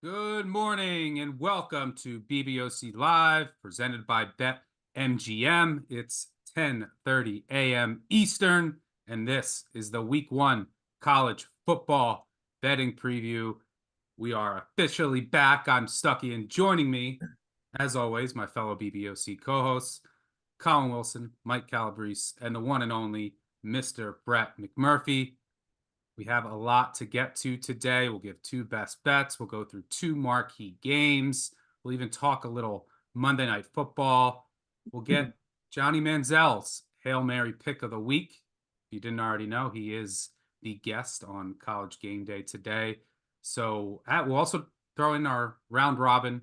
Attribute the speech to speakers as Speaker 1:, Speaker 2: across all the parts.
Speaker 1: Good morning and welcome to BBOC Live, presented by BetMGM. It's 10:30 a.m. Eastern, and this is the Week 1 college football betting preview. We are officially back. I'm Stuckey, and joining me, as always, my fellow BBOC co-hosts, Colin Wilson, Mike Calabrese, and the one and only Mr. Brett McMurphy. We have a lot to get to today. We'll give two best bets. We'll go through two marquee games. We'll even talk a little Monday Night Football. We'll get Johnny Manziel's Hail Mary pick of the week. If you didn't already know, he is the guest on College Game Day today. So we'll also throw in our round robin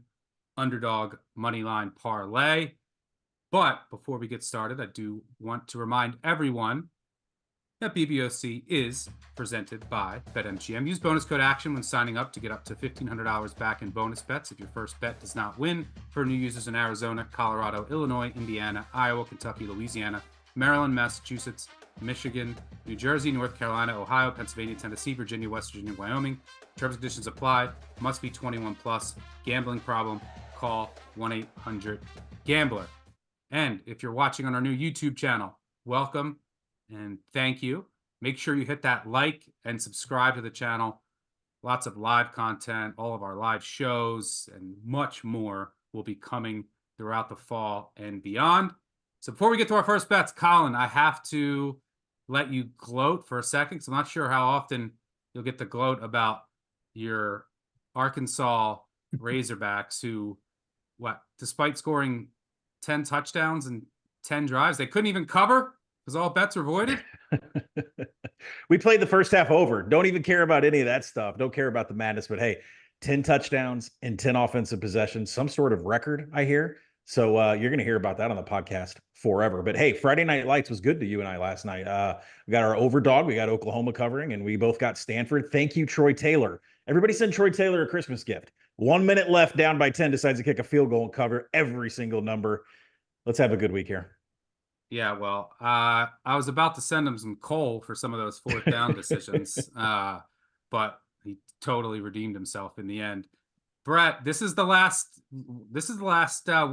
Speaker 1: underdog moneyline parlay. But before we get started, I do want to remind everyone that BBOC is presented by BetMGM. Use bonus code ACTION when signing up to get up to $1,500 back in bonus bets if your first bet does not win. For new users in Arizona, Colorado, Illinois, Indiana, Iowa, Kentucky, Louisiana, Maryland, Massachusetts, Michigan, New Jersey, North Carolina, Ohio, Pennsylvania, Tennessee, Virginia, West Virginia, Wyoming. Terms and conditions apply. Must be 21 plus. Gambling problem? Call 1-800-GAMBLER. And if you're watching on our new YouTube channel, welcome. And thank you. Make sure you hit that like and subscribe to the channel. Lots of live content, all of our live shows, and much more will be coming throughout the fall and beyond. So before we get to our first bets, Colin, I have to let you gloat for a second, because I'm not sure how often you'll get to gloat about your Arkansas Razorbacks who, despite scoring 10 touchdowns and 10 drives, they couldn't even cover? Because all bets are voided?
Speaker 2: We played the first half over. Don't even care about any of that stuff. Don't care about the madness. But hey, 10 touchdowns and 10 offensive possessions, some sort of record, I hear. So you're going to hear about that on the podcast forever. But hey, Friday Night Lights was good to you and I last night. We got our overdog. We got Oklahoma covering, and we both got Stanford. Thank you, Troy Taylor. Everybody send Troy Taylor a Christmas gift. 1 minute left, down by 10, decides to kick a field goal and cover every single number. Let's have a good week here.
Speaker 1: Yeah, well, I was about to send him some coal for some of those fourth down decisions, but he totally redeemed himself in the end. Brett, this is the last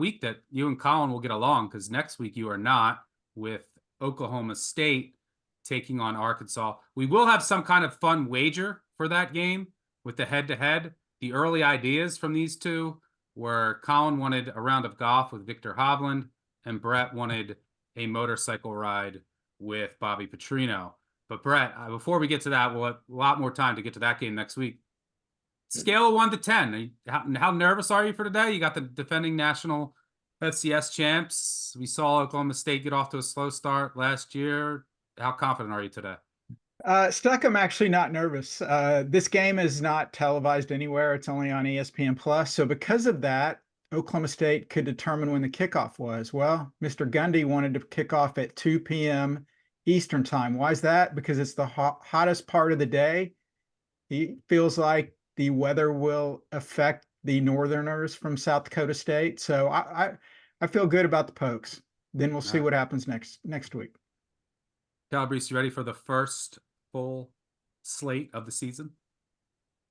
Speaker 1: week that you and Colin will get along, because next week you are not, with Oklahoma State taking on Arkansas. We will have some kind of fun wager for that game with the head-to-head. The early ideas from these two were Colin wanted a round of golf with Victor Hovland, and Brett wanted a motorcycle ride with Bobby Petrino. But Brett, before we get to that, we'll have a lot more time to get to that game next week. Scale of 1 to 10. How nervous are you for today? You got the defending national FCS champs. We saw Oklahoma State get off to a slow start last year. How confident are you today?
Speaker 3: Stuck, I'm actually not nervous. This game is not televised anywhere. It's only on ESPN Plus. So because of that, Oklahoma State could determine when the kickoff was. Well, Mr. Gundy wanted to kick off at 2 p.m. Eastern time. Why is that? Because it's the hottest part of the day. He feels like the weather will affect the Northerners from South Dakota State. So I feel good about the Pokes. Then we'll see what happens next week.
Speaker 1: Calabrese, you ready for the first full slate of the season?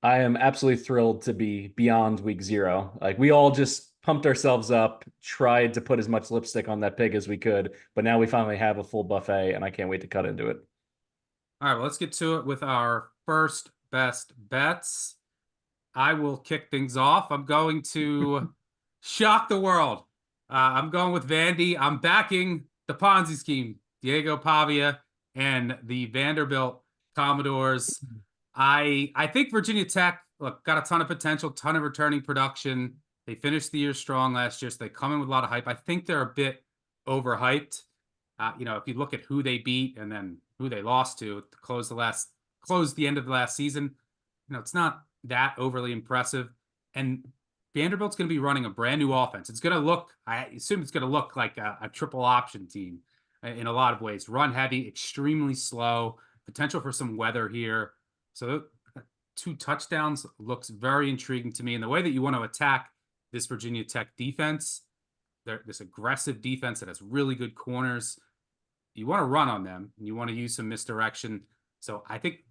Speaker 4: I am absolutely thrilled to be beyond week 0. Like, we all just pumped ourselves up, tried to put as much lipstick on that pig as we could, but now we finally have a full buffet, and I can't wait to cut into it.
Speaker 1: All right, well, let's get to it with our first best bets. I will kick things off. I'm going to shock the world. I'm going with Vandy. I'm backing the Ponzi scheme, Diego Pavia and the Vanderbilt Commodores. I think Virginia Tech, got a ton of potential, ton of returning production. They finished the year strong last year, so they come in with a lot of hype. I think they're a bit overhyped. If you look at who they beat and then who they lost to close the end of the last season, it's not that overly impressive. And Vanderbilt's going to be running a brand new offense. It's going to look, I assume it's going to look like a triple option team in a lot of ways. Run heavy, extremely slow, potential for some weather here. So 2 touchdowns looks very intriguing to me. And the way that you want to attack this Virginia Tech defense, this aggressive defense that has really good corners, you want to run on them and you want to use some misdirection. So I think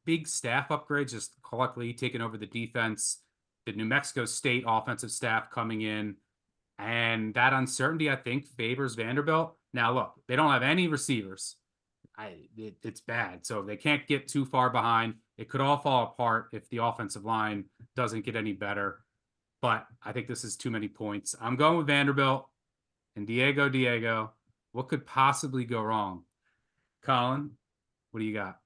Speaker 1: big staff upgrades, just collectively taking over the defense. the New Mexico State offensive staff coming in. And that uncertainty, I think, favors Vanderbilt. Now, look, they don't have any receivers. It's bad. So they can't get too far behind. It could all fall apart if the offensive line doesn't get any better. But I think this is too many points. I'm going with Vanderbilt and Diego. What could possibly go wrong? Colin, what do you got?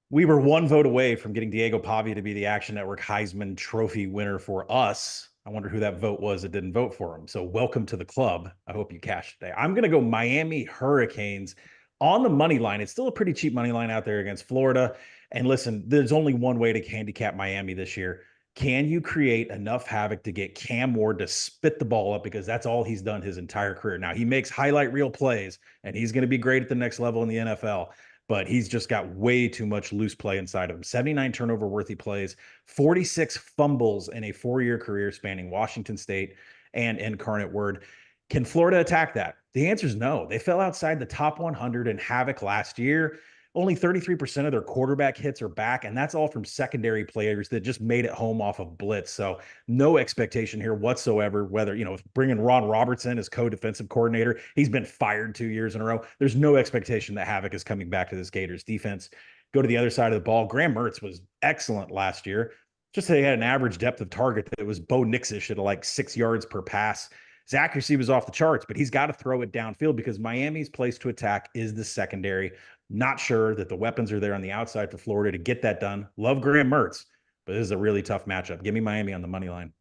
Speaker 2: We were one vote away from getting Diego Pavia to be the Action Network Heisman Trophy winner for us. I wonder who that vote was that didn't vote for him. So welcome to the club. I hope you cashed today. I'm going to go Miami Hurricanes on the money line. It's still a pretty cheap money line out there against Florida. And listen, there's only one way to handicap Miami this year. Can you create enough havoc to get Cam Ward to spit the ball up? Because that's all he's done his entire career. Now, he makes highlight reel plays, and he's going to be great at the next level in the NFL. But he's just got way too much loose play inside of him. 79 turnover-worthy plays, 46 fumbles in a 4-year career spanning Washington State and Incarnate Word. Can Florida attack that? The answer is no. They fell outside the top 100 in havoc last year. Only 33% of their quarterback hits are back, and that's all from secondary players that just made it home off of blitz. So no expectation here whatsoever, whether, bringing Ron Robertson as co-defensive coordinator. He's been fired 2 years in a row. There's no expectation that havoc is coming back to this Gators defense. Go to the other side of the ball. Graham Mertz was excellent last year. Just that he had an average depth of target that was Bo Nix-ish at like 6 yards per pass. His accuracy was off the charts, but he's got to throw it downfield because Miami's place to attack is the secondary. Not sure that the weapons are there on the outside for Florida to get that done. Love Graham Mertz, but this is a really tough matchup. Give me Miami on the money line.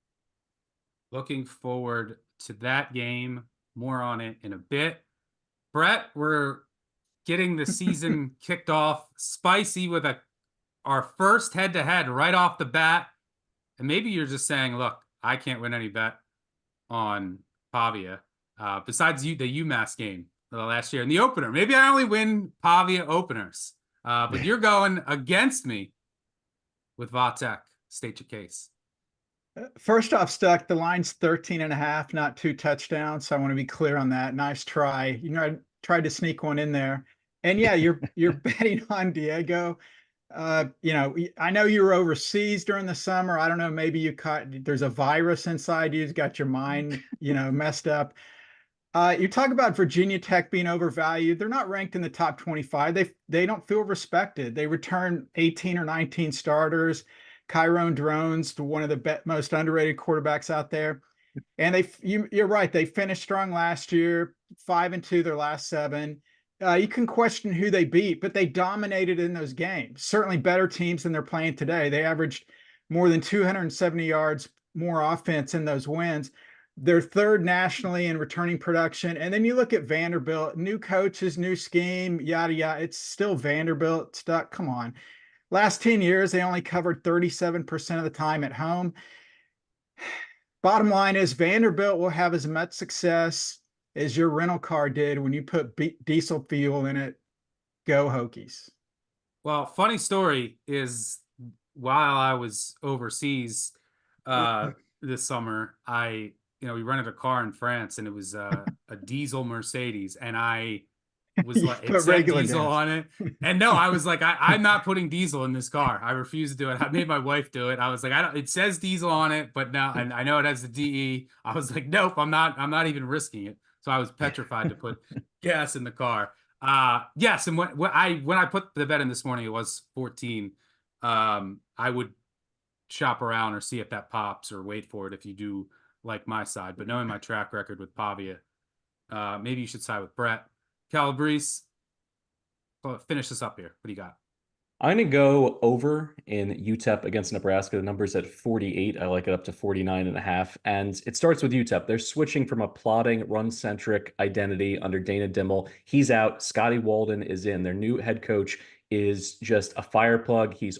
Speaker 1: Looking forward to that game. More on it in a bit. Brett, we're getting the season kicked off spicy with our first head-to-head right off the bat. And maybe you're just saying, look, I can't win any bet on Pavia. Besides the UMass game last year in the opener. Maybe I only win Pavia openers. But you're going against me with Vatek. State your case.
Speaker 3: First off, Stuck, the line's 13.5, not 2 touchdowns. So I want to be clear on that. Nice try. I tried to sneak one in there. And yeah, you're betting on Diego. I know you were overseas during the summer. I don't know, maybe there's a virus inside you. It's got your mind, messed up. You talk about Virginia Tech being overvalued. They're not ranked in the top 25. They don't feel respected. They return 18 or 19 starters. Kyron Drones, to one of the most underrated quarterbacks out there. And you're right. They finished strong last year, 5-2 their last 7. You can question who they beat, but they dominated in those games. Certainly better teams than they're playing today. They averaged more than 270 yards more offense in those wins. They're third nationally in returning production. And then you look at Vanderbilt, new coaches, new scheme, yada, yada. It's still Vanderbilt stuck. Come on. Last 10 years, they only covered 37% of the time at home. Bottom line is Vanderbilt will have as much success as your rental car did when you put diesel fuel in it. Go Hokies.
Speaker 1: Well, funny story is while I was overseas this summer, we rented a car in France and it was a diesel Mercedes, and I was like, it said diesel on it. And no, I was like, I'm not putting diesel in this car. I refuse to do it. I made my wife do it. I was like, it says diesel on it, but now, and I know it has the DE. I was like, nope, I'm not even risking it. So I was petrified to put gas in the car. Yes. And when I put the bet in this morning, it was 14. I would shop around or see if that pops or wait for it if you do like my side. But knowing my track record with Pavia, maybe you should side with Brett. Calabrese, finish this up here. What do you got?
Speaker 4: I'm going to go over in UTEP against Nebraska. The number's at 48. I like it up to 49.5. And it starts with UTEP. They're switching from a plodding, run-centric identity under Dana Dimmel. He's out. Scotty Walden is in. Their new head coach is just a fire plug. He's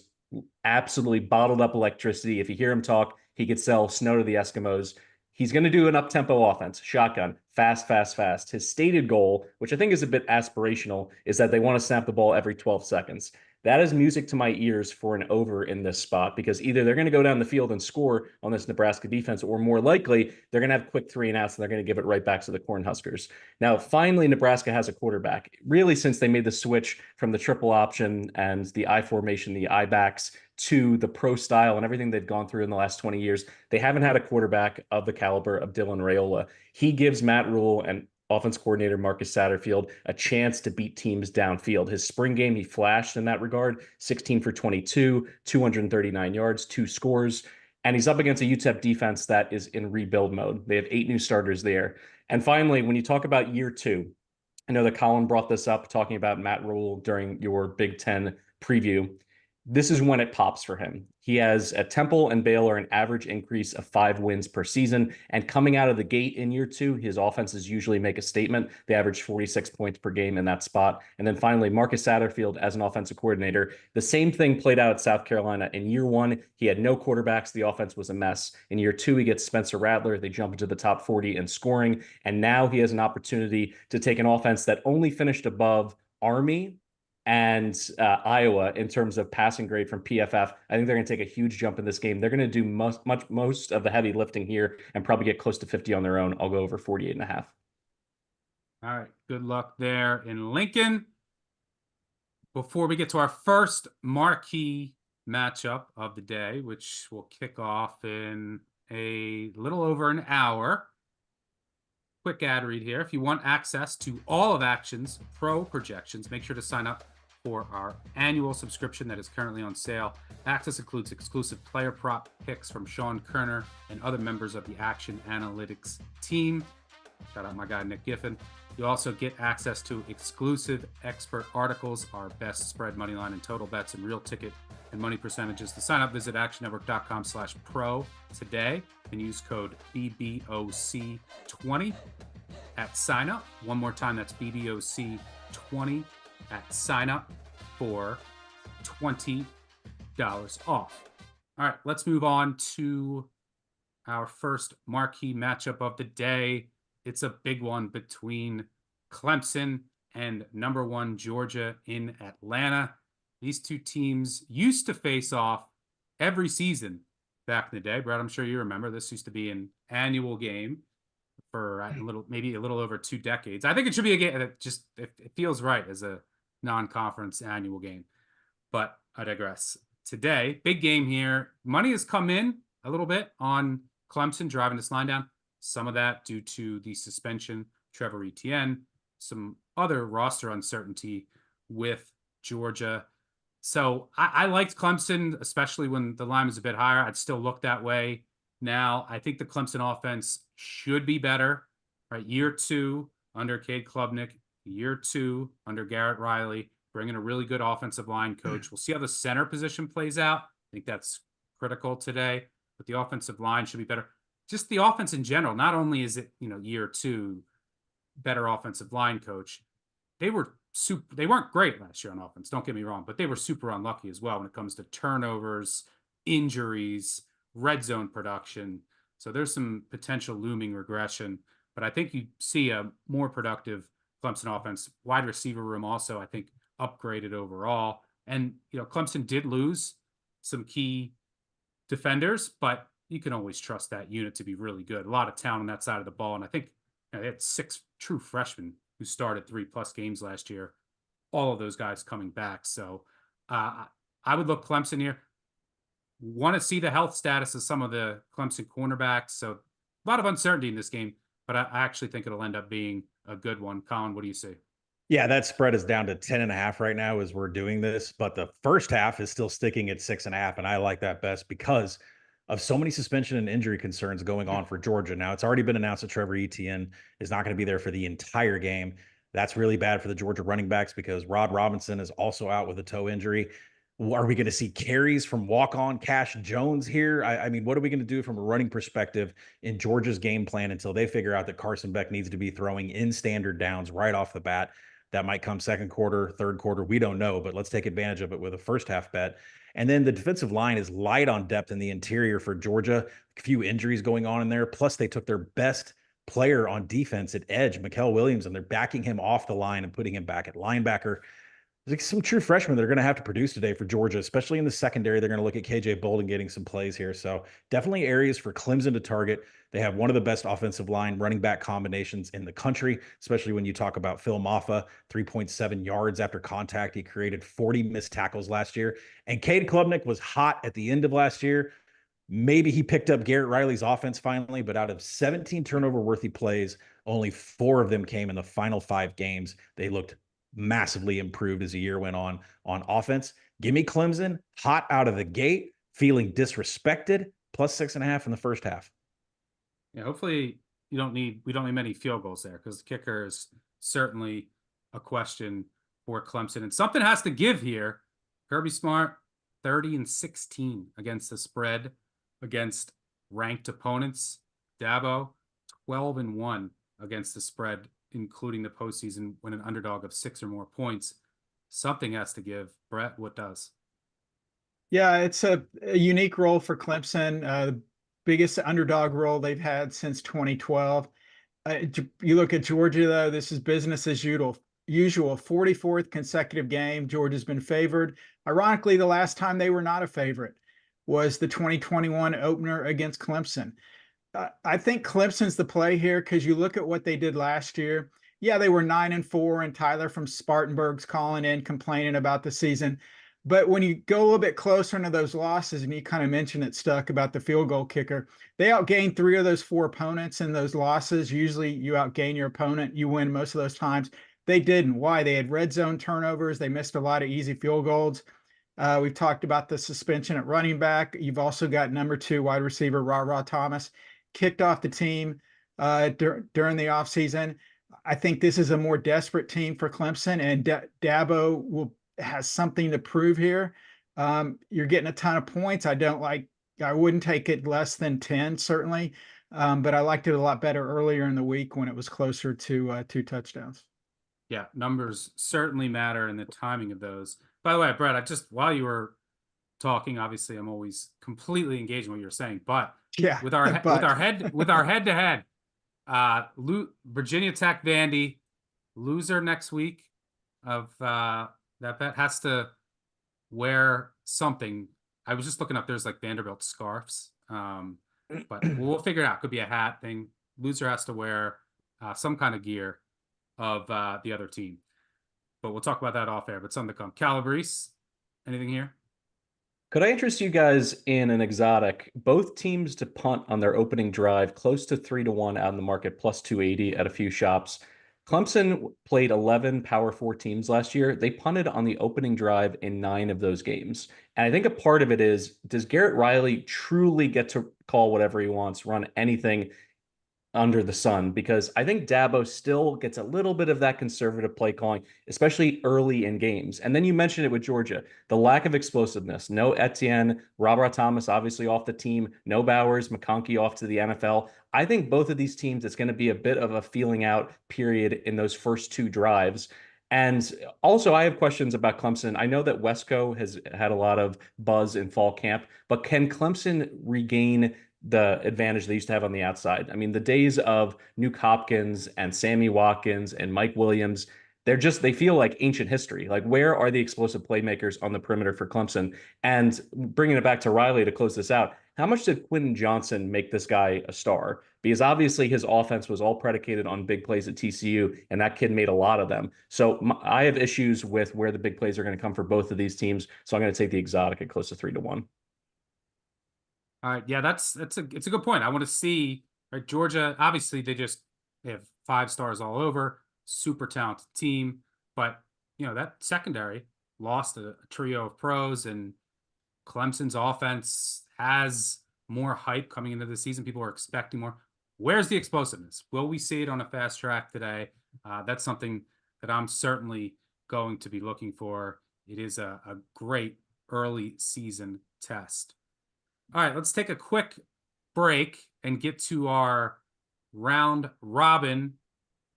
Speaker 4: absolutely bottled up electricity. If you hear him talk, he could sell snow to the Eskimos. He's going to do an up-tempo offense, shotgun, fast, fast, fast. His stated goal, which I think is a bit aspirational, is that they want to snap the ball every 12 seconds. That is music to my ears for an over in this spot, because either they're going to go down the field and score on this Nebraska defense, or more likely they're going to have quick 3-and-outs and they're going to give it right back to the Cornhuskers. Now, finally, Nebraska has a quarterback. Really, since they made the switch from the triple option and the I formation, the I backs, to the pro style and everything they've gone through in the last 20 years, they haven't had a quarterback of the caliber of Dylan Raiola. He gives Matt Rule and offense coordinator Marcus Satterfield a chance to beat teams downfield. His spring game, he flashed in that regard, 16 for 22, 239 yards, 2 scores. And he's up against a UTEP defense that is in rebuild mode. They have 8 new starters there. And finally, when you talk about year 2, I know that Colin brought this up talking about Matt Rule during your Big Ten preview. This is when it pops for him. He has at Temple and Baylor an average increase of 5 wins per season. And coming out of the gate in year 2, his offenses usually make a statement. They average 46 points per game in that spot. And then finally, Marcus Satterfield as an offensive coordinator. The same thing played out at South Carolina. In year 1, he had no quarterbacks. The offense was a mess. In year 2, he gets Spencer Rattler. They jump into the top 40 in scoring. And now he has an opportunity to take an offense that only finished above Army and Iowa in terms of passing grade from PFF. I think they're going to take a huge jump in this game. They're going to do most of the heavy lifting here and probably get close to 50 on their own. I'll go over 48.5.
Speaker 1: All right. Good luck there in Lincoln. Before we get to our first marquee matchup of the day, which will kick off in a little over an hour. Quick ad read here. If you want access to all of Action's pro projections, make sure to sign up for our annual subscription that is currently on sale. Access includes exclusive player prop picks from Sean Kerner and other members of the Action Analytics team. Shout out my guy, Nick Giffen. You also get access to exclusive expert articles, our best spread, money line, and total bets, and real ticket and money percentages. To sign up, visit actionnetwork.com/pro today and use code BBOC20 at sign up. One more time, that's BBOC20 at sign up for $20 off. All right, let's move on to our first marquee matchup of the day. It's a big one between Clemson and number 1 Georgia in Atlanta. These two teams used to face off every season back in the day. Brad, I'm sure you remember this used to be an annual game for maybe a little over 2 decades. I think it should be a game that just it feels right as a non-conference annual game. But I digress. Today, big game here. Money has come in a little bit on Clemson driving this line down. Some of that due to the suspension, Trevor Etienne, some other roster uncertainty with Georgia. So I liked Clemson, especially when the line was a bit higher. I'd still look that way now. I think the Clemson offense should be better. Right, year 2 under Cade Klubnik, year 2 under Garrett Riley, bringing a really good offensive line coach. We'll see how the center position plays out. I think that's critical today, but the offensive line should be better. Just the offense in general. Not only is it, year 2, better offensive line coach, they weren't great last year on offense, don't get me wrong, but they were super unlucky as well when it comes to turnovers, injuries, red zone production. So there's some potential looming regression, but I think you see a more productive Clemson offense. Wide receiver room also, I think, upgraded overall. And, Clemson did lose some key defenders, but you can always trust that unit to be really good. A lot of talent on that side of the ball. And I think they had 6 true freshmen who started 3+ games last year. All of those guys coming back. So I would look Clemson here. Want to see the health status of some of the Clemson cornerbacks. So a lot of uncertainty in this game, but I actually think it'll end up being a good one. Colin, what do you see?
Speaker 2: Yeah, that spread is down to 10.5 right now as we're doing this, but the first half is still sticking at 6.5. And I like that best because of so many suspension and injury concerns going on for Georgia. Now, it's already been announced that Trevor Etienne is not going to be there for the entire game. That's really bad for the Georgia running backs because Rod Robinson is also out with a toe injury. Are we going to see carries from walk-on Cash Jones here? I mean, what are we going to do from a running perspective in Georgia's game plan until they figure out that Carson Beck needs to be throwing in standard downs right off the bat? That might come second quarter, third quarter. We don't know, but let's take advantage of it with a first half bet. And then the defensive line is light on depth in the interior for Georgia. A few injuries going on in there. Plus, they took their best player on defense at edge, Mikael Williams, and they're backing him off the line and putting him back at linebacker. Like some true freshmen that are going to have to produce today for Georgia, especially in the secondary. They're going to look at KJ Bolden getting some plays here. So definitely areas for Clemson to target. They have one of the best offensive line running back combinations in the country, especially when you talk about Phil Maffa, 3.7 yards after contact. He created 40 missed tackles last year. And Cade Klubnik was hot at the end of last year. Maybe he picked up Garrett Riley's offense finally, but out of 17 turnover-worthy plays, only 4 of them came in the final 5 games. They looked massively improved as the year went on offense. Give me Clemson hot out of the gate, feeling disrespected, plus 6.5 in the first half.
Speaker 1: Yeah, hopefully we don't need many field goals there, because the kicker is certainly a question for Clemson. And something has to give here. Kirby Smart, 30-16 against the spread against ranked opponents. Dabo, 12-1 against the spread, including the postseason, when an underdog of 6 or more points. Something has to give. Brett, what does?
Speaker 3: Yeah, it's a unique role for Clemson. The biggest underdog role they've had since 2012. You look at Georgia, though, this is business as usual. 44th consecutive game. Georgia's been favored. Ironically, the last time they were not a favorite was the 2021 opener against Clemson. I think Clemson's the play here, because you look at what they did last year. Yeah, they were 9-4, and Tyler from Spartanburg's calling in complaining about the season. But when you go a little bit closer into those losses, and you kind of mentioned it, Stuck, about the field goal kicker, they outgained 3 of those 4 opponents in those losses. Usually you outgain your opponent, you win most of those times. They didn't. Why? They had red zone turnovers. They missed a lot of easy field goals. We've talked about the suspension at running back. You've also got number 2 wide receiver, Ra Thomas, kicked off the team during the offseason. I think this is a more desperate team for Clemson, and Dabo has something to prove here. You're getting a ton of points. I wouldn't take it less than 10, certainly, but I liked it a lot better earlier in the week when it was closer to 2 touchdowns.
Speaker 1: Yeah, numbers certainly matter, and the timing of those. By the way, Brett, while you were talking, obviously I'm always completely engaged in what you're saying, but
Speaker 3: Yeah,
Speaker 1: with our head-to-head, Virginia Tech Vandy, loser next week of that bet has to wear something. I was just looking up, there's like Vanderbilt scarves, but we'll figure it out. Could be a hat thing. Loser has to wear some kind of gear of the other team, but we'll talk about that off air. But something to come. Calabrese, anything here?
Speaker 4: Could I interest you guys in an exotic? Both teams to punt on their opening drive, close to 3-1 out in the market, plus 280 at a few shops. Clemson played 11 Power 4 teams last year. They punted on the opening drive in 9 of those games. And I think a part of it is, does Garrett Riley truly get to call whatever he wants, run anything under the sun? Because I think Dabo still gets a little bit of that conservative play calling, especially early in games. And then you mentioned it with Georgia, the lack of explosiveness. No Etienne, Robert Thomas obviously off the team, no Bowers, McConkey off to the NFL. I think both of these teams, it's going to be a bit of a feeling out period in those first 2 drives. And also, I have questions about Clemson. I know that Wesco has had a lot of buzz in fall camp, but can Clemson regain the advantage they used to have on the outside? I mean, the days of Nuke Hopkins and Sammy Watkins and Mike Williams, they feel like ancient history. Like, where are the explosive playmakers on the perimeter for Clemson? And bringing it back to Riley to close this out, how much did Quentin Johnson make this guy a star? Because obviously his offense was all predicated on big plays at TCU, and that kid made a lot of them. So I have issues with where the big plays are going to come for both of these teams. So I'm going to take the exotic at close to 3-1.
Speaker 1: All right, yeah, it's a good point. I want to see, right, Georgia. Obviously, they have 5 stars all over, super talented team, but that secondary lost a trio of pros, and Clemson's offense has more hype coming into the season. People are expecting more. Where's the explosiveness? Will we see it on a fast track today? That's something that I'm certainly going to be looking for. It is a great early season test. All right, let's take a quick break and get to our round robin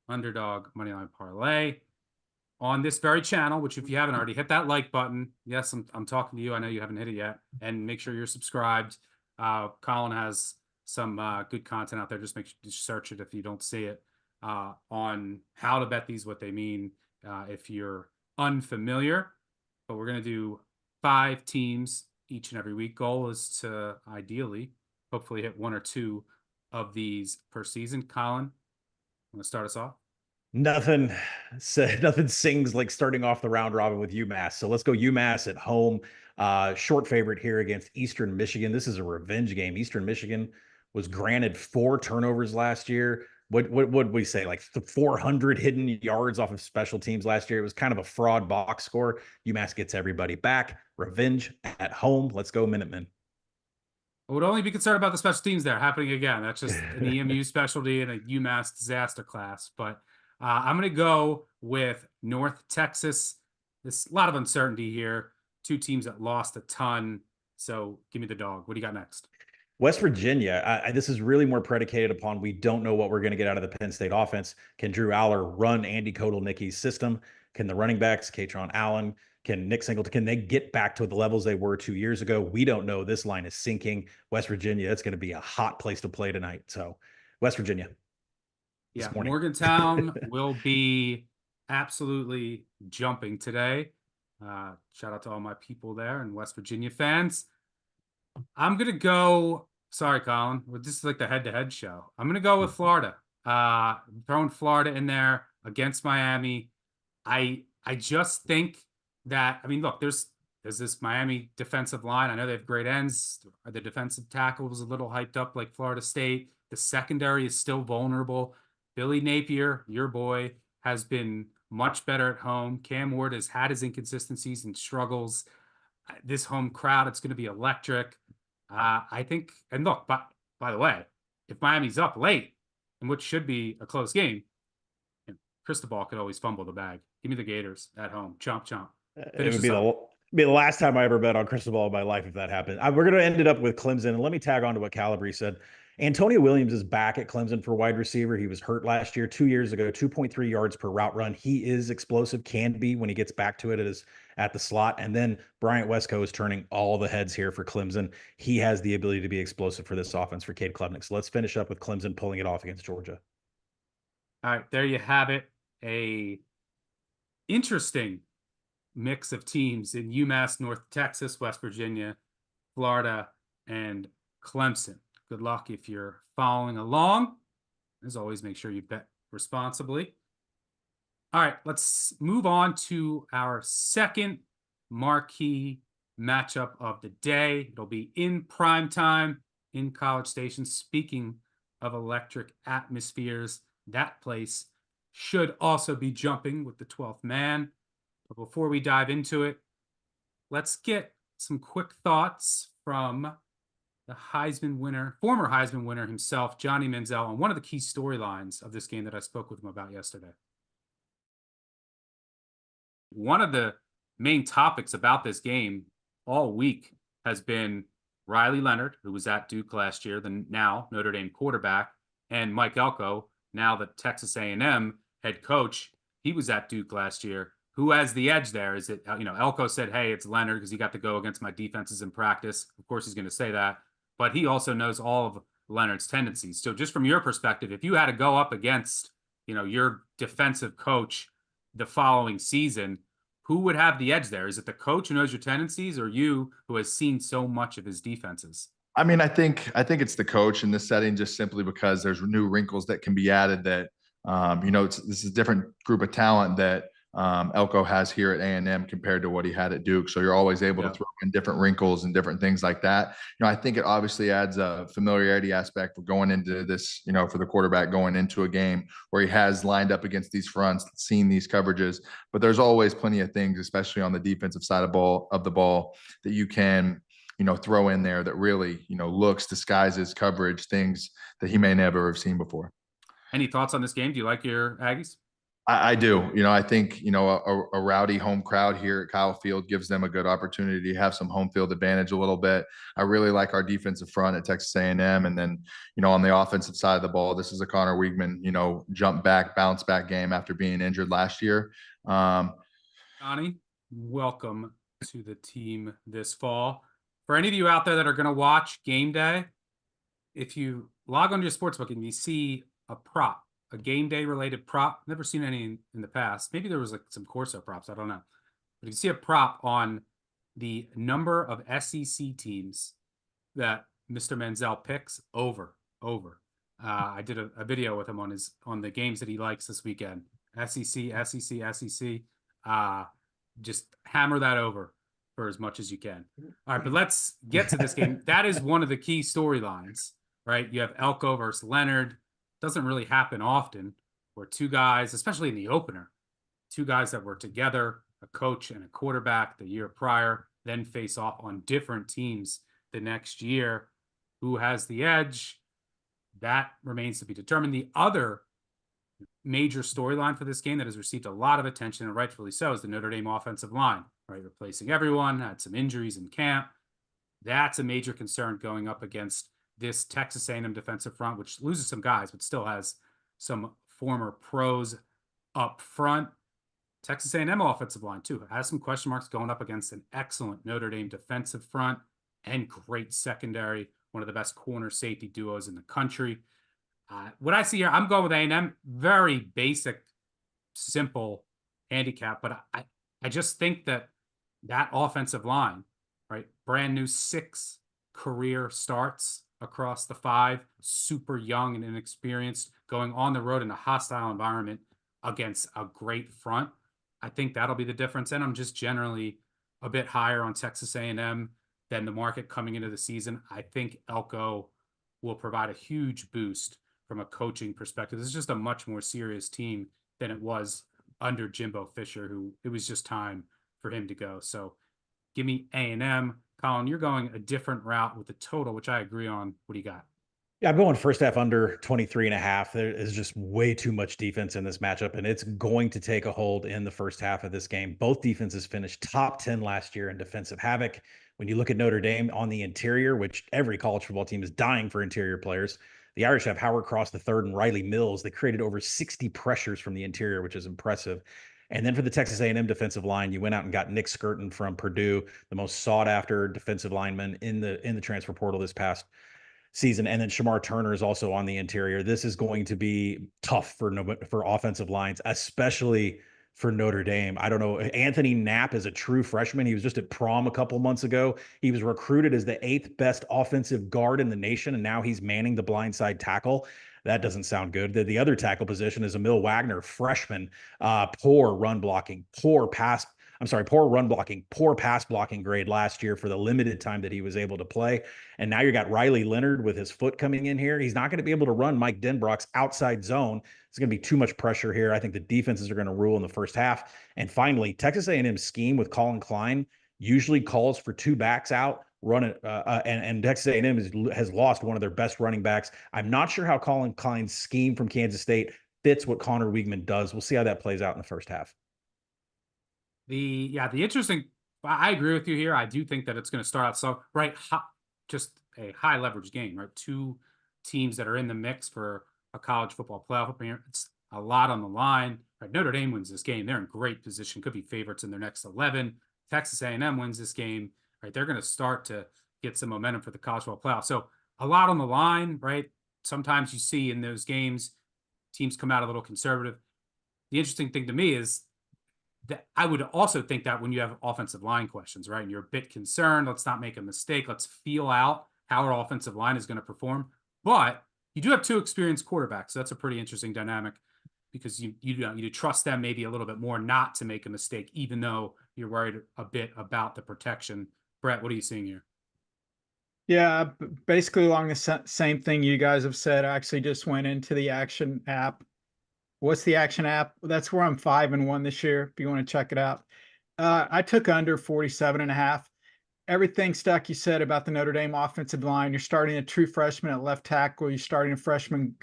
Speaker 1: underdog moneyline parlay on this very channel, which if you haven't already, hit that like button. Yes, I'm talking to you. I know you haven't hit it yet. And make sure you're subscribed. Colin has some good content out there. Just make sure you search it if you don't see it on how to bet these, what they mean. If you're unfamiliar, but we're going to do 5 teams each and every week. Goal is to ideally, hopefully hit 1 or 2 of these per season. Colin, I'm going to start us off.
Speaker 2: Nothing sings like starting off the round robin with UMass. So let's go UMass at home. Short favorite here against Eastern Michigan. This is a revenge game. Eastern Michigan was granted 4 turnovers last year. What would we say? Like 400 hidden yards off of special teams last year. It was kind of a fraud box score. UMass gets everybody back. Revenge at home. Let's go Minutemen.
Speaker 1: I would only be concerned about the special teams there happening again. That's just an EMU specialty and a UMass disaster class. But I'm going to go with North Texas. There's a lot of uncertainty here. 2 teams that lost a ton. So give me the dog. What do you got next?
Speaker 2: West Virginia, this is really more predicated upon we don't know what we're going to get out of the Penn State offense. Can Drew Aller run Andy Kotelnicki's system? Can the running backs, Katron Allen, can Nick Singleton, can they get back to the levels they were 2 years ago? We don't know. This line is sinking. West Virginia, it's going to be a hot place to play tonight. So West Virginia.
Speaker 1: Yeah, Morgantown will be absolutely jumping today. Shout out to all my people there and West Virginia fans. I'm going to go, sorry, Colin, this is like the head-to-head show. I'm going to go with Florida. Throwing Florida in there against Miami. I just think that, I mean, look, there's this Miami defensive line. I know they have great ends. The defensive tackle was a little hyped up like Florida State. The secondary is still vulnerable. Billy Napier, your boy, has been much better at home. Cam Ward has had his inconsistencies and struggles. This home crowd, it's going to be electric. I think, and look, by the way, if Miami's up late in what should be a close game, Cristobal could always fumble the bag. Give me the Gators at home. Chomp, chomp.
Speaker 2: It would be the last time I ever bet on Cristobal in my life if that happened. We're going to end it up with Clemson. And let me tag on to what Calabri said. Antonio Williams is back at Clemson for wide receiver. He was hurt last year, 2 years ago, 2.3 yards per route run. He is explosive, can be when he gets back to it at the slot. And then Bryant Westco is turning all the heads here for Clemson. He has the ability to be explosive for this offense for Cade Klubnik. So let's finish up with Clemson pulling it off against Georgia.
Speaker 1: All right, there you have it. A interesting mix of teams in UMass, North Texas, West Virginia, Florida, and Clemson. Good luck if you're following along. As always, make sure you bet responsibly. All right, let's move on to our second marquee matchup of the day. It'll be in prime time in College Station. Speaking of electric atmospheres, that place should also be jumping with the 12th man. But before we dive into it, let's get some quick thoughts from the Heisman winner, former Heisman winner himself, Johnny Manziel, on one of the key storylines of this game that I spoke with him about yesterday. One of the main topics about this game all week has been Riley Leonard, who was at Duke last year, the now Notre Dame quarterback, and Mike Elko, now the Texas A&M head coach. He was at Duke last year. Who has the edge there? Is it, Elko said, hey, it's Leonard because he got to go against my defenses in practice. Of course, he's going to say that. But he also knows all of Leonard's tendencies. So just from your perspective, if you had to go up against, your defensive coach the following season, who would have the edge there? Is it the coach who knows your tendencies or you who has seen so much of his defenses?
Speaker 5: I mean, I think it's the coach in this setting, just simply because there's new wrinkles that can be added that, this is a different group of talent that Elko has here at A&M compared to what he had at Duke. So you're always able to throw in different wrinkles and different things like that. I think it obviously adds a familiarity aspect for going into this, for the quarterback going into a game where he has lined up against these fronts, seen these coverages, but there's always plenty of things, especially on the defensive side of the ball that you can, throw in there that really, looks, disguises coverage, things that he may never have seen before.
Speaker 1: Any thoughts on this game? Do you like your Aggies?
Speaker 5: I do. I think, a rowdy home crowd here at Kyle Field gives them a good opportunity to have some home field advantage a little bit. I really like our defensive front at Texas A&M. And then, on the offensive side of the ball, this is a Connor Weigman, jump back, bounce back game after being injured last year.
Speaker 1: Johnny, welcome to the team this fall. For any of you out there that are going to watch game day, if you log onto your sportsbook and you see a prop a game day related prop. Never seen any in the past. Maybe there was like some Corso props. I don't know. But you can see a prop on the number of SEC teams that Mr. Manziel picks over. I did a video with him on the games that he likes this weekend. SEC. Just hammer that over for as much as you can. All right, but let's get to this game. That is one of the key storylines, right? You have Elko versus Leonard. Doesn't really happen often where two guys, especially in the opener, two guys that were together, a coach and a quarterback the year prior, then face off on different teams the next year. Who has the edge? That remains to be determined. The other major storyline for this game that has received a lot of attention, and rightfully so, is the Notre Dame offensive line, right? Replacing everyone, had some injuries in camp. That's a major concern going up against this Texas A&M defensive front, which loses some guys, but still has some former pros up front. Texas A&M offensive line, too, has some question marks going up against an excellent Notre Dame defensive front and great secondary, one of the best corner safety duos in the country. What I see here, I'm going with A&M. Very basic, simple handicap, but I just think that offensive line, right, brand new 6 career starts across the 5, super young and inexperienced, going on the road in a hostile environment against a great front. I think that'll be the difference, and I'm just generally a bit higher on Texas A&M than the market coming into the season. I think Elko will provide a huge boost from a coaching perspective. This is just a much more serious team than it was under Jimbo Fisher, who it was just time for him to go. So give me A&M. Colin, you're going a different route with the total, which I agree on. What do you got?
Speaker 2: Yeah, I'm going first half under 23.5. There is just way too much defense in this matchup, and it's going to take a hold in the first half of this game. Both defenses finished top 10 last year in defensive havoc. When you look at Notre Dame on the interior, which every college football team is dying for interior players, the Irish have Howard Cross III and Riley Mills. They created over 60 pressures from the interior, which is impressive. And then for the Texas A&M defensive line, you went out and got Nick Skirton from Purdue, the most sought-after defensive lineman in the transfer portal this past season. And then Shamar Turner is also on the interior. This is going to be tough for offensive lines, especially for Notre Dame. I don't know. Anthony Knapp is a true freshman. He was just at prom a couple months ago. He was recruited as the 8th best offensive guard in the nation, and now he's manning the blindside tackle. That doesn't sound good. The other tackle position is Emil Wagner, freshman. Poor run blocking, poor pass blocking grade last year for the limited time that he was able to play. And now you got Riley Leonard with his foot coming in here. He's not going to be able to run Mike Denbrock's outside zone. It's going to be too much pressure here. I think the defenses are going to rule in the first half. And finally, Texas A&M's scheme with Colin Klein usually calls for 2 backs out, run it, and Texas A&M has lost one of their best running backs. I'm not sure how Colin Klein's scheme from Kansas State fits what Connor Weigman does. We'll see how that plays out in the first half.
Speaker 1: The interesting, I agree with you here. I do think that it's going to start out so, right, just a high leverage game, right? 2 teams that are in the mix for a college football playoff appearance. It's a lot on the line. Right? Notre Dame wins this game. They're in great position, could be favorites in their next 11. Texas A&M wins this game, right? They're going to start to get some momentum for the college football playoff. So a lot on the line, right? Sometimes you see in those games, teams come out a little conservative. The interesting thing to me is that I would also think that when you have offensive line questions, right, and you're a bit concerned, let's not make a mistake. Let's feel out how our offensive line is going to perform. But you do have 2 experienced quarterbacks. So that's a pretty interesting dynamic because you trust them maybe a little bit more not to make a mistake, even though you're worried a bit about the protection. Brett, what are you seeing here?
Speaker 3: Yeah, basically along the same thing you guys have said. I actually just went into the Action app. What's the Action app? That's where I'm 5-1 this year, if you want to check it out. I took under 47.5. Everything Stuck you said about the Notre Dame offensive line. You're starting a true freshman at left tackle. You're starting a freshman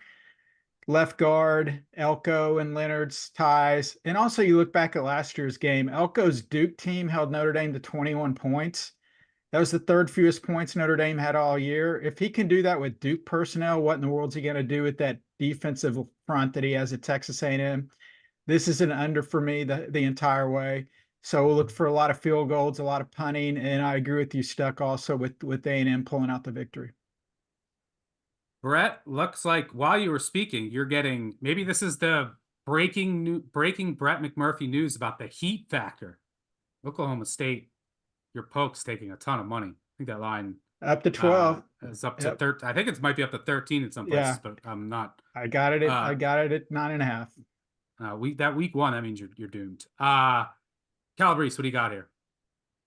Speaker 3: left guard, Elko and Leonard's ties. And also you look back at last year's game, Elko's Duke team held Notre Dame to 21 points. That was the 3rd fewest points Notre Dame had all year. If he can do that with Duke personnel, what in the world is he going to do with that defensive front that he has at Texas A&M? This is an under for me the entire way. So we'll look for a lot of field goals, a lot of punting, and I agree with you, Stuck, also with A&M pulling out the victory.
Speaker 1: Brett, looks like while you were speaking, you're getting, maybe this is the breaking Brett McMurphy news about the heat factor. Oklahoma State, your Pokes taking a ton of money. I think that line
Speaker 3: Up to 12.
Speaker 1: is up to
Speaker 3: Yep.
Speaker 1: 13. I think it might be up to 13 in some places,
Speaker 3: Yeah.
Speaker 1: but I'm not.
Speaker 3: I got it at 9.5.
Speaker 1: Week one, that means you're doomed. Calabrese, what do you got here?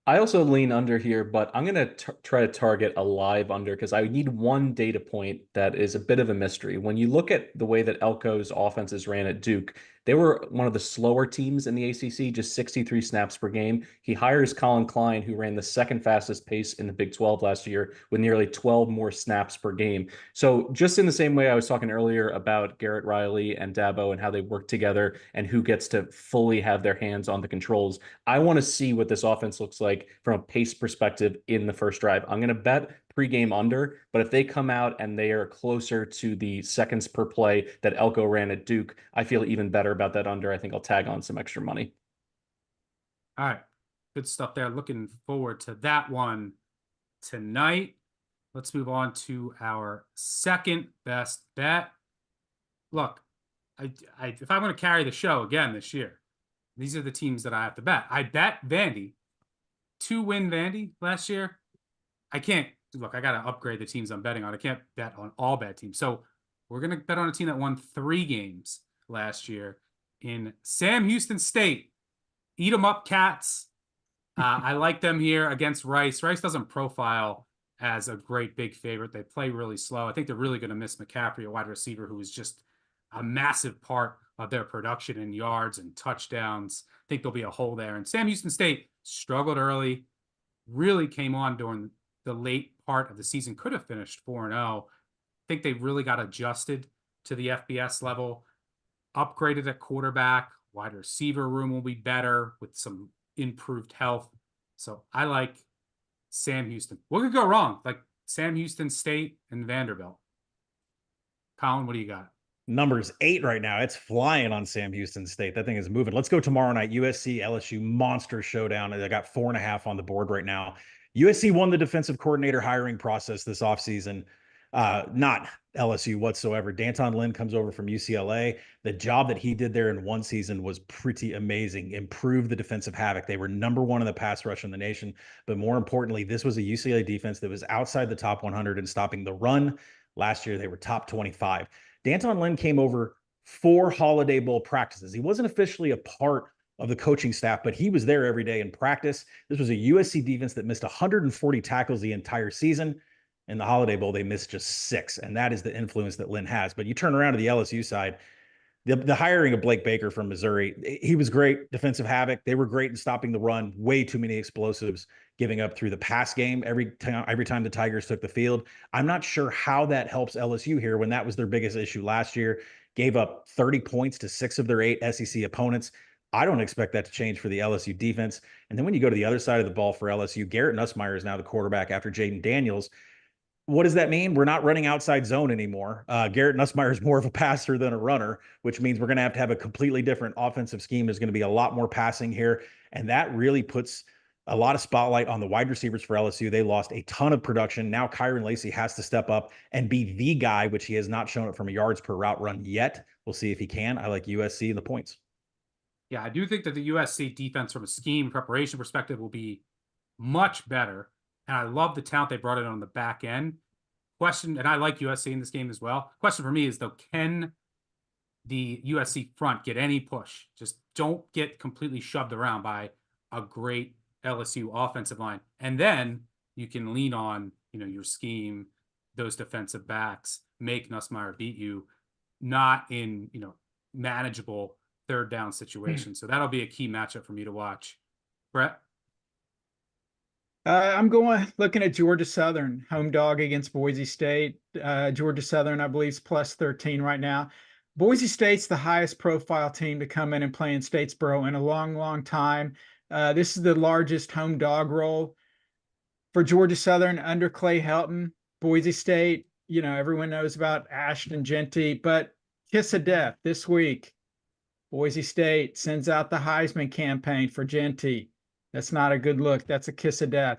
Speaker 4: I also lean under here, but I'm going to try to target a live under because I need one data point that is a bit of a mystery. When you look at the way that Elko's offenses ran at Duke, they were one of the slower teams in the ACC, just 63 snaps per game. He hires Colin Klein, who ran the second fastest pace in the Big 12 last year with nearly 12 more snaps per game. So just in the same way I was talking earlier about Garrett Riley and Dabo and how they work together and who gets to fully have their hands on the controls, I want to see what this offense looks like from a pace perspective in the first drive. I'm going to bet pregame under, but if they come out and they are closer to the seconds per play that Elko ran at Duke, I feel even better about that under. I think I'll tag on some extra money.
Speaker 1: All right. Good stuff there. Looking forward to that one tonight. Let's move on to our second best bet. Look, if I'm going to carry the show again this year, these are the teams that I have to bet. I bet Vandy, 2-win Vandy last year. I can't, look, I got to upgrade the teams I'm betting on. I can't bet on all bad teams. So we're going to bet on a team that won 3 games last year in Sam Houston State. Eat 'em up, Cats. I like them here against Rice. Rice doesn't profile as a great big favorite. They play really slow. I think they're really going to miss McCaffrey, a wide receiver who is just a massive part of their production in yards and touchdowns. I think there'll be a hole there. And Sam Houston State struggled early, really came on during the late part of the season, could have finished 4-0. I think they really got adjusted to the FBS level, upgraded at quarterback, wide receiver room will be better with some improved health. So I like Sam Houston. What could go wrong? Like Sam Houston State and Vanderbilt. Colin, what do you got?
Speaker 2: Number's 8 right now. It's flying on Sam Houston State. That thing is moving. Let's go tomorrow night. USC, LSU, monster showdown. I got 4.5 on the board right now. USC won the defensive coordinator hiring process this offseason. Not LSU whatsoever. Danton Lynn comes over from UCLA. The job that he did there in one season was pretty amazing. Improved the defensive havoc. They were number 1 in the pass rush in the nation. But more importantly, this was a UCLA defense that was outside the top 100 in stopping the run. Last year, they were top 25. Danton Lynn came over 4 Holiday Bowl practices. He wasn't officially a part of the coaching staff, but he was there every day in practice. This was a USC defense that missed 140 tackles the entire season. In the Holiday Bowl, they missed just 6, and that is the influence that Lynn has. But you turn around to the LSU side, the hiring of Blake Baker from Missouri, he was great. Defensive havoc. They were great in stopping the run. Way too many explosives giving up through the pass game every time the Tigers took the field. I'm not sure how that helps LSU here when that was their biggest issue last year. Gave up 30 points to 6 of their 8 SEC opponents. I don't expect that to change for the LSU defense. And then when you go to the other side of the ball for LSU, Garrett Nussmeier is now the quarterback after Jaden Daniels. What does that mean? We're not running outside zone anymore. Garrett Nussmeier is more of a passer than a runner, which means we're going to have a completely different offensive scheme. There's going to be a lot more passing here. And that really puts a lot of spotlight on the wide receivers for LSU. They lost a ton of production. Now Kyron Lacey has to step up and be the guy, which he has not shown it from a yards per route run yet. We'll see if he can. I like USC and the points.
Speaker 1: Yeah, I do think that the USC defense from a scheme preparation perspective will be much better. And I love the talent they brought in on the back end. Question, and I like USC in this game as well. Question for me is, though, can the USC front get any push? Just don't get completely shoved around by a great LSU offensive line. And then you can lean on, your scheme, those defensive backs, make Nussmeier beat you, not in, manageable third down situations. So that'll be a key matchup for me to watch. Brett?
Speaker 3: I'm looking at Georgia Southern, home dog against Boise State. Georgia Southern, I believe, is plus 13 right now. Boise State's the highest profile team to come in and play in Statesboro in a long, long time. This is the largest home dog roll for Georgia Southern under Clay Helton. Boise State, everyone knows about Ashton Jeanty, but kiss of death this week. Boise State sends out the Heisman campaign for Jeanty. That's not a good look. That's a kiss of death.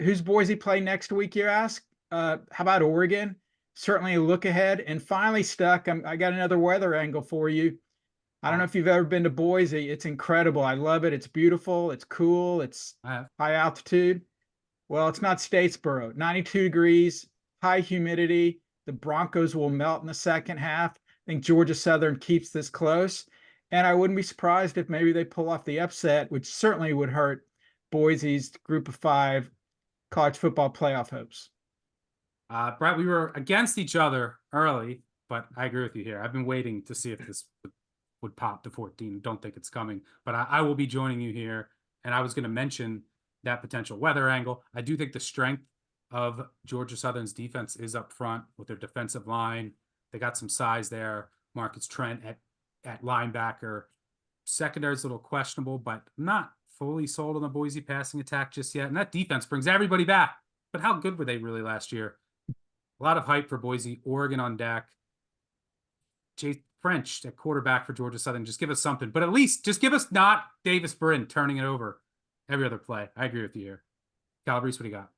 Speaker 3: Who's Boise play next week, you ask? How about Oregon? certainly a look ahead. And finally, Stuck, I got another weather angle for you. I don't know if you've ever been to Boise. It's incredible. I love it. It's beautiful. It's cool. It's high altitude. Well, it's not Statesboro. 92 degrees, high humidity. The Broncos will melt in the second half. I think Georgia Southern keeps this close. And I wouldn't be surprised if maybe they pull off the upset, which certainly would hurt Boise's group of 5 college football playoff hopes.
Speaker 1: Brett, we were against each other early, but I agree with you here. I've been waiting to see if this would pop to 14. Don't think it's coming, but I will be joining you here. And I was going to mention that potential weather angle. I do think the strength of Georgia Southern's defense is up front with their defensive line. They got some size there. Marcus Trent at linebacker. Secondary's a little questionable, but not fully sold on the Boise passing attack just yet. And that defense brings everybody back. But how good were they really last year? A lot of hype for Boise. Oregon on deck. Jay French at quarterback for Georgia Southern. Just give us something. But at least just give us not Davis Brin turning it over every other play. I agree with you here. Calabrese, what do you got?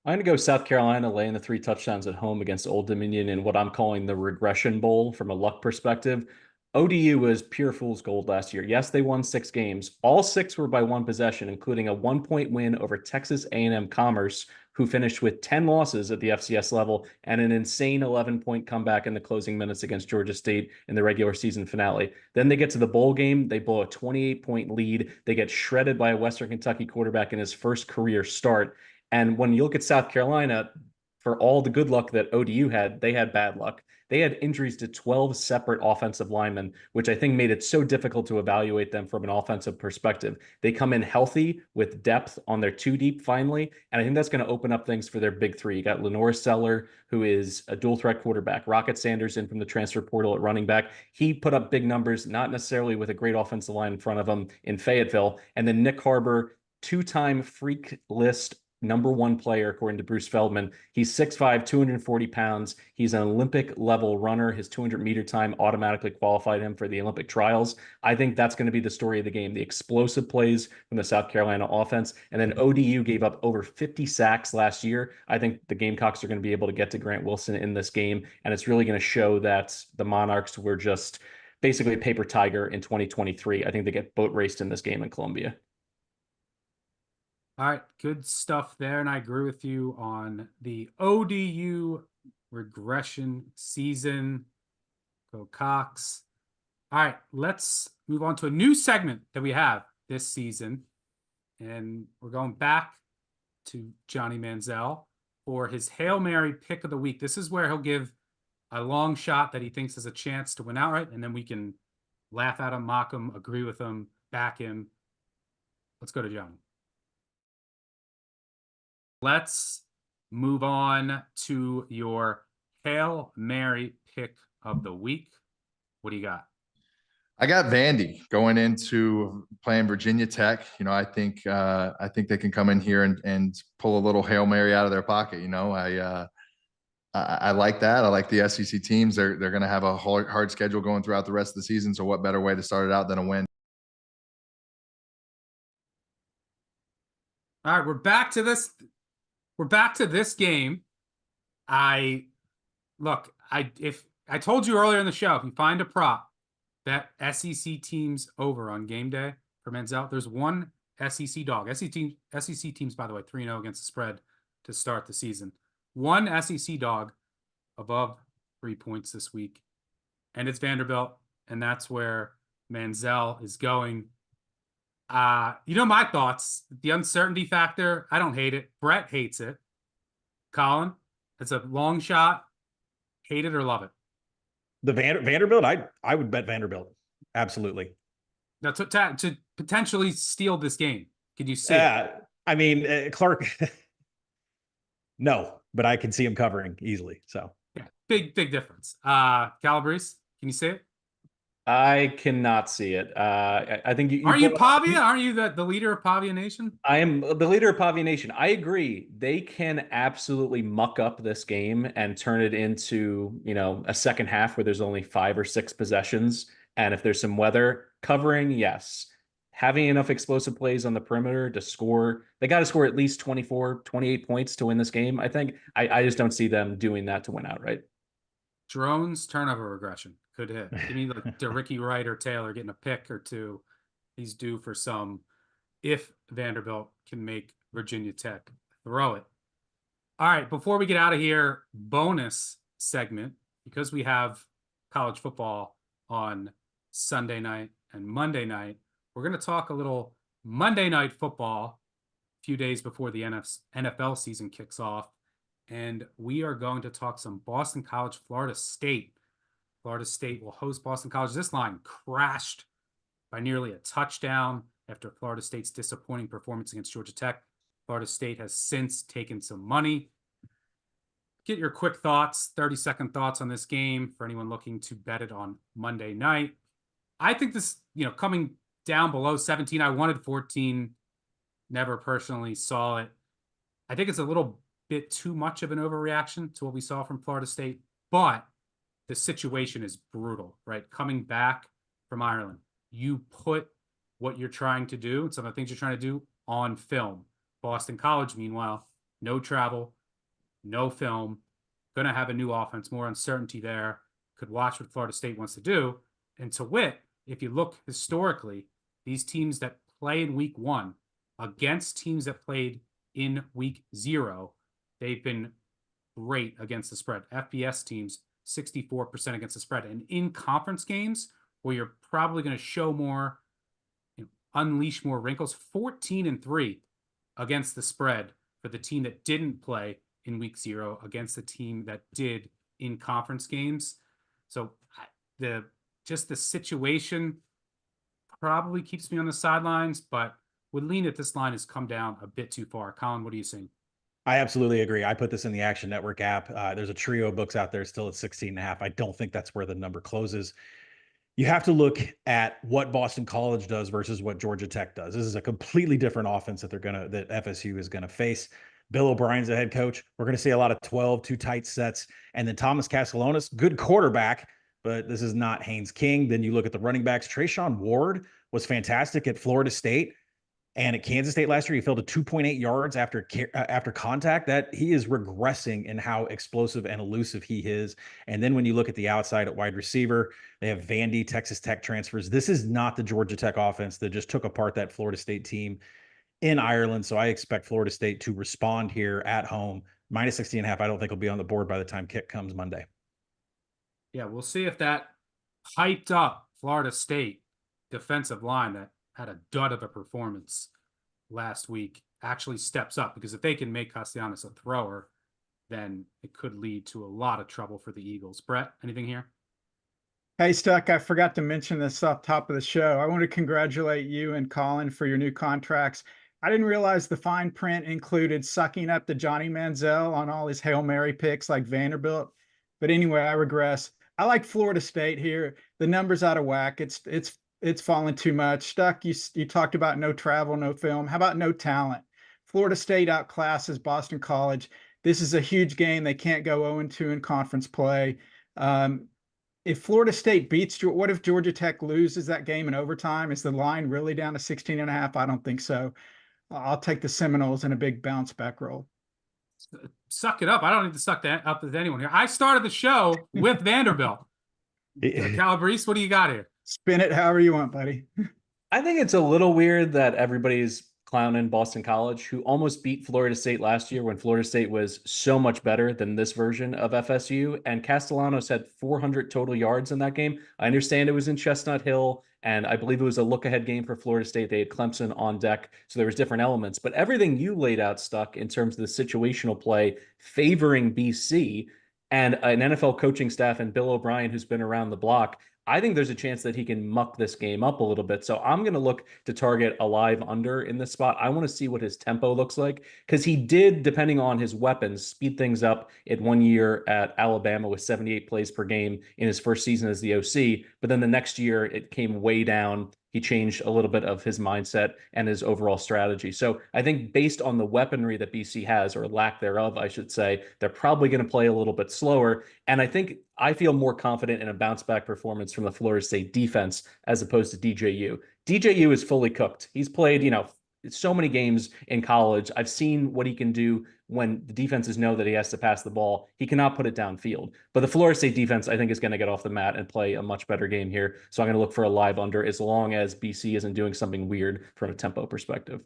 Speaker 4: I'm going to go South Carolina laying the 3 touchdowns at home against Old Dominion in what I'm calling the regression bowl from a luck perspective. ODU was pure fool's gold last year. Yes, they won 6 games. All 6 were by 1 possession, including a 1-point win over Texas A&M Commerce, who finished with 10 losses at the FCS level and an insane 11-point comeback in the closing minutes against Georgia State in the regular season finale. Then they get to the bowl game. They blow a 28-point lead. They get shredded by a Western Kentucky quarterback in his first career start. And when you look at South Carolina, for all the good luck that ODU had, they had bad luck. They had injuries to 12 separate offensive linemen, which I think made it so difficult to evaluate them from an offensive perspective. They come in healthy with depth on their 2 deep finally, and I think that's going to open up things for their big 3. You got Lenore Seller, who is a dual threat quarterback. Rocket Sanders in from the transfer portal at running back. He put up big numbers, not necessarily with a great offensive line in front of him in Fayetteville. And then Nick Harbor, 2-time freak list #1 player, according to Bruce Feldman. He's 6'5", 240 pounds. He's an Olympic level runner. His 200-meter time automatically qualified him for the Olympic trials. I think that's going to be the story of the game, the explosive plays from the South Carolina offense. And then ODU gave up over 50 sacks last year. I think the Gamecocks are going to be able to get to Grant Wilson in this game. And it's really going to show that the Monarchs were just basically a paper tiger in 2023. I think they get boat raced in this game in Columbia.
Speaker 1: All right, good stuff there. And I agree with you on the ODU regression season. Go Cox. All right, let's move on to a new segment that we have this season. And we're going back to Johnny Manziel for his Hail Mary pick of the week. This is where he'll give a long shot that he thinks has a chance to win outright, and then we can laugh at him, mock him, agree with him, back him. Let's go to Johnny. Let's move on to your Hail Mary pick of the week. What do you got?
Speaker 5: I got Vandy going into playing Virginia Tech. You know, I think they can come in here and pull a little Hail Mary out of their pocket. You know, I like that. I like the SEC teams. They're going to have a hard schedule going throughout the rest of the season. So what better way to start it out than a win?
Speaker 1: All right, we're back to this. We're back to this game. If I told you earlier in the show, if you find a prop that SEC teams over on game day for Manziel, there's one SEC dog. SEC teams, by the way, 3-0 against the spread to start the season. One SEC dog above 3 points this week, and it's Vanderbilt, and that's where Manziel is going. You know my thoughts. The uncertainty factor, I don't hate it. Brett hates it. Colin, it's a long shot. Hate it or love it?
Speaker 2: The Vanderbilt, I would bet Vanderbilt. Absolutely.
Speaker 1: Now to potentially steal this game. Could you see it?
Speaker 2: I mean, Clark, no, but I can see him covering easily. So
Speaker 1: yeah, big difference. Calabrese, can you see it?
Speaker 4: I cannot see it. I think you
Speaker 1: Aren't you Pavia? Aren't you the leader of Pavia Nation?
Speaker 4: I am the leader of Pavia Nation. I agree. They can absolutely muck up this game and turn it into, you know, a second half where there's only 5 or 6 possessions. And if there's some weather covering, yes. having enough explosive plays on the perimeter to score. They got to score at least 24, 28 points to win this game. I think I just don't see them doing that to win outright.
Speaker 1: Drones turnover regression could hit. Give me like DeRicky Wright or Taylor getting a pick or two. He's due for some if Vanderbilt can make Virginia Tech throw it. All right, before we get out of here, bonus segment, because we have college football on Sunday night and Monday night, we're going to talk a little Monday night football a few days before the NFL season kicks off. And we are going to talk some Boston College, Florida State. Florida State will host Boston College. This line crashed by nearly a touchdown after Florida State's disappointing performance against Georgia Tech. Florida State has since taken some money. Get your quick thoughts, 30-second thoughts on this game for anyone looking to bet it on Monday night. I think this, coming down below 17, I wanted 14, never personally saw it. I think it's a little bit too much of an overreaction to what we saw from Florida State, but the situation is brutal, right? Coming back from Ireland, you put what you're trying to do and some of the things you're trying to do on film. Boston College, meanwhile, no travel, no film, going to have a new offense, more uncertainty there, could watch what Florida State wants to do. And to wit, if you look historically, these teams that play in week 1 against teams that played in week 0, they've been great against the spread. FBS teams, 64% against the spread. And in conference games where you're probably going to show more, unleash more wrinkles, 14-3 against the spread for the team that didn't play in week 0 against the team that did in conference games. So the situation probably keeps me on the sidelines, but would lean that this line has come down a bit too far. Colin, what are you saying?
Speaker 2: I absolutely agree. I put this in the Action Network app. There's a trio of books out there still at 16.5. I don't think that's where the number closes. You have to look at what Boston College does versus what Georgia Tech does. This is a completely different offense that FSU is going to face. Bill O'Brien's the head coach. We're going to see a lot of 12, two tight sets. And then Thomas Castellanos, good quarterback, but this is not Haynes King. Then you look at the running backs. Trayshawn Ward was fantastic at Florida State. And at Kansas State last year, he fell to 2.8 yards after contact. That he is regressing in how explosive and elusive he is. And then when you look at the outside at wide receiver, they have Vandy, Texas Tech transfers. This is not the Georgia Tech offense that just took apart that Florida State team in Ireland. So I expect Florida State to respond here at home. Minus 60.5. I don't think will be on the board by the time kick comes Monday.
Speaker 1: Yeah, we'll see if that hyped up Florida State defensive line that had a dud of a performance last week actually steps up, because if they can make Castellanos a thrower, then it could lead to a lot of trouble for the Eagles. Brett, anything here?
Speaker 3: Hey, Stuck, I forgot to mention this off top of the show. I want to congratulate you and Colin for your new contracts. I didn't realize the fine print included sucking up to Johnny Manziel on all his Hail Mary picks like Vanderbilt. But anyway, I regress. I like Florida State here. The number's out of whack. It's fallen too much. Stuck, you talked about no travel, no film. How about no talent? Florida State outclasses Boston College. This is a huge game. They can't go 0-2 in conference play. If Florida State beats, what if Georgia Tech loses that game in overtime? Is the line really down to 16.5? I don't think so. I'll take the Seminoles in a big bounce back roll.
Speaker 1: Suck it up. I don't need to suck that up with anyone here. I started the show with Vanderbilt. Calabrese, what do you got here?
Speaker 3: Spin it however you want, buddy.
Speaker 4: I think it's a little weird that everybody's clowning Boston College, who almost beat Florida State last year when Florida State was so much better than this version of FSU. And Castellanos had 400 total yards in that game. I understand it was in Chestnut Hill, and I believe it was a look-ahead game for Florida State. They had Clemson on deck, so there was different elements. But everything you laid out, Stuck, in terms of the situational play favoring BC and an NFL coaching staff and Bill O'Brien, who's been around the block, I think there's a chance that he can muck this game up a little bit. So I'm going to look to target a live under in this spot. I want to see what his tempo looks like, because he did, depending on his weapons, speed things up in 1 year at Alabama with 78 plays per game in his first season as the OC. But then the next year it came way down. He changed a little bit of his mindset and his overall strategy. So I think based on the weaponry that BC has, or lack thereof, I should say, they're probably going to play a little bit slower. And I feel more confident in a bounce back performance from the Florida State defense as opposed to DJU. DJU is fully cooked. He's played, so many games in college. I've seen what he can do when the defenses know that he has to pass the ball. He cannot put it downfield. But the Florida State defense, I think, is going to get off the mat and play a much better game here. So I'm going to look for a live under as long as BC isn't doing something weird from a tempo perspective.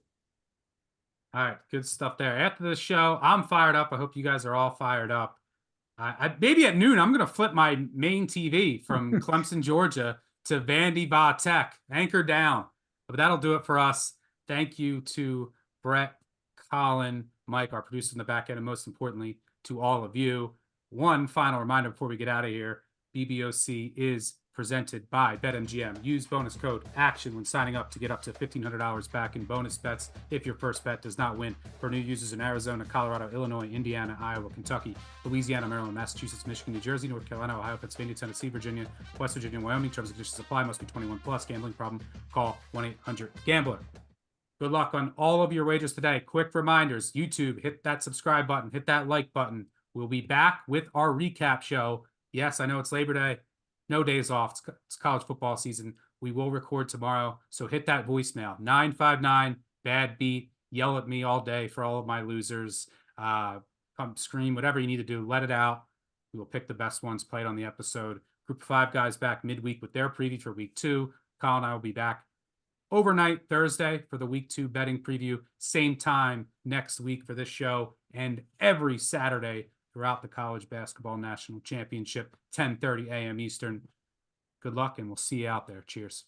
Speaker 1: All right, good stuff there. After the show, I'm fired up. I hope you guys are all fired up. Maybe at noon, I'm going to flip my main TV from Clemson, Georgia to Vandy Va Tech, anchor down. But that'll do it for us. Thank you to Brett, Colin, Mike, our producer in the back end, and most importantly, to all of you. One final reminder before we get out of here, BBOC is presented by BetMGM. Use bonus code ACTION when signing up to get up to $1,500 back in bonus bets if your first bet does not win. For new users in Arizona, Colorado, Illinois, Indiana, Iowa, Kentucky, Louisiana, Maryland, Massachusetts, Michigan, New Jersey, North Carolina, Ohio, Pennsylvania, Tennessee, Virginia, West Virginia, Wyoming. Terms and conditions apply. Must be 21 plus. Gambling problem? Call 1-800-GAMBLER. Good luck on all of your wagers today. Quick reminders, YouTube, hit that subscribe button, hit that like button. We'll be back with our recap show. Yes, I know it's Labor Day. No days off. It's college football season. We will record tomorrow. So hit that voicemail, 959 bad beat. Yell at me all day for all of my losers. Come scream, whatever you need to do. Let it out. We will pick the best ones, play it on the episode. Group of 5 guys back midweek with their preview for week 2. Colin and I will be back overnight Thursday for the week 2 betting preview. Same time next week for this show, and every Saturday throughout the College Basketball National Championship, 10:30 a.m. Eastern. Good luck, and we'll see you out there. Cheers.